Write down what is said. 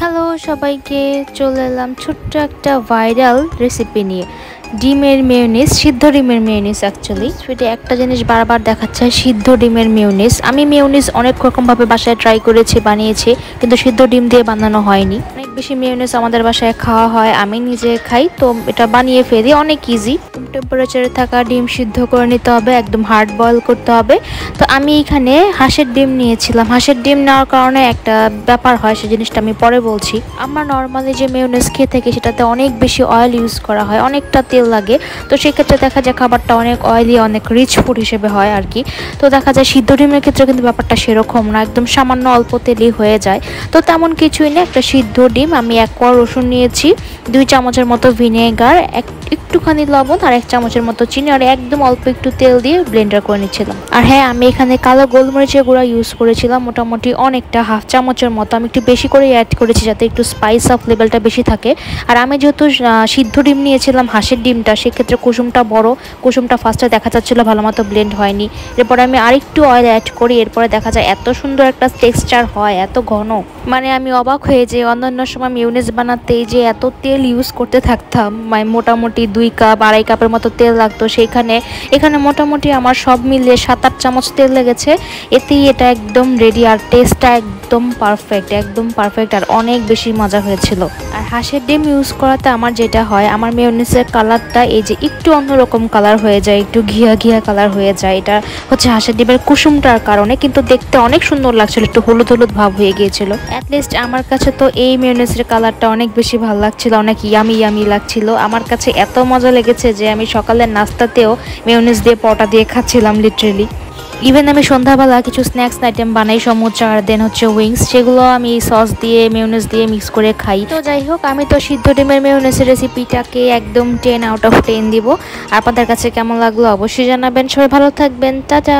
Hello সবাইকে, চলে এলাম ছোট্ট একটা ভাইরাল রেসিপি নিয়ে। ডিমের মেয়োনিজ, সিদ্ধ ডিমের মেয়োনিজ। অ্যাকচুয়ালি সেটা একটা জিনিস বারবার দেখাচ্ছে, সিদ্ধ ডিমের মেয়োনিজ। আমি মেয়োনিজ অনেক রকমভাবে বাসায় ট্রাই করেছি, বানিয়েছি, কিন্তু সিদ্ধ ডিম দিয়ে বানানো হয়নি। অনেক বেশি মেয়োনিজ আমাদের বাসায় খাওয়া হয়, আমি নিজে খাই, তো এটা বানিয়ে ফেলি। অনেক ইজি। টেম্পারেচারে থাকা ডিম সিদ্ধ করে নিতে হবে, একদম হার্ড বয়েল করতে হবে। তো আমি এখানে হাঁসের ডিম নিয়েছিলাম। হাঁসের ডিম নেওয়ার কারণে একটা ব্যাপার হয়, সেই জিনিসটা আমি পরে বলছি। আমরা নর্মালি যে মেয়োনিজ খেয়ে থাকি সেটাতে অনেক বেশি অয়েল ইউজ করা হয়, অনেকটা তেল লাগে। তো সেক্ষেত্রে দেখা যায় খাবারটা অনেক অয়েলি, অনেক রিচ ফুড হিসেবে হয় আর কি। তো দেখা যায় সিদ্ধ ডিমের ক্ষেত্রে কিন্তু ব্যাপারটা সেরকম না, একদম সামান্য অল্প তেলই হয়ে যায়। তো তেমন কিছুই না, একটা সিদ্ধ ডিম, আমি 1 কোয়া রসুন নিয়েছি, 2 চামচের মতো ভিনেগার, একটুখানি লবণ আর 1 চামচের মতো চিনি, আর একদম অল্প একটু তেল দিয়ে ব্লেন্ডার করে নিচ্ছিলাম। আর হ্যাঁ, আমি এখানে কালো গোলমরিচের গুঁড়া ইউজ করেছিলাম, মোটামুটি অনেকটা, 1/2 চামচের মতো। আমি একটু বেশি করে অ্যাড করেছি যাতে একটু স্পাইস অফ লেভেলটা বেশি থাকে। আর আমি যেহেতু সিদ্ধ ডিম নিয়েছিলাম, হাঁসের ডিমটা, সেক্ষেত্রে কুসুমটা বড়, কুসুমটা ফার্স্টে দেখা যাচ্ছিলো ভালো মতো ব্লেন্ড হয়নি। এরপরে আমি আরেকটু অয়েল অ্যাড করি, এরপরে দেখা যায় এত সুন্দর একটা টেক্সচার হয়, এত ঘন। মানে আমি অবাক হয়ে যে অন্যান্য সময় মেয়োনিজ বানাতে যে এত তেল ইউজ করতে থাকতাম, মানে মোটামুটি 2 কাপ 2.5 কাপের মতো তেল লাগতো, এখানে মোটামুটি আমার সব মিলিয়ে 7-8 চামচ তেল লেগেছে। এতেই এটা একদম রেডি, আর টেস্টটা একদম পারফেক্ট, আর অনেক বেশি মজা হয়েছিল। আর হাঁসের ডিম ইউজ করাতে আমার যেটা হয়, আমার মেয়োনিজের কালারটা এই যে একটু অন্যরকম কালার হয়ে যায়, একটু ঘিয়া ঘিয়া কালার হয়ে যায়। এটা হচ্ছে হাঁসের ডিমের কুসুমটার কারণে, কিন্তু দেখতে অনেক সুন্দর লাগছিল, একটু হলুদ হলুদ ভাব হয়ে গিয়েছিল। অ্যাটলিস্ট আমার কাছে তো এই মেয়োনিজের কালারটা অনেক বেশি ভালো লাগছিল, অনেক ইয়ামি লাগছিল। আমার কাছে এত মজা লেগেছে যে আমি সকালের নাস্তাতেও মেয়োনিজ দিয়ে পরোটা দিয়ে খাচ্ছিলাম লিটারেলি। ইভেন আমি সন্ধ্যাবেলা কিছু স্ন্যাক্স আইটেম বানাই, সমুচা আর দেন হচ্ছে উইংস, সেগুলো আমি সস দিয়ে মেয়োনিজ দিয়ে মিক্স করে খাই। তো যাই হোক, আমি তো সিদ্ধ ডিমের মেয়োনিজের রেসিপিটাকে একদম 10 আউট অফ 10 দিব। আপনাদের কাছে কেমন লাগলো অবশ্যই জানাবেন। সবাই ভালো থাকবেন, টাটা।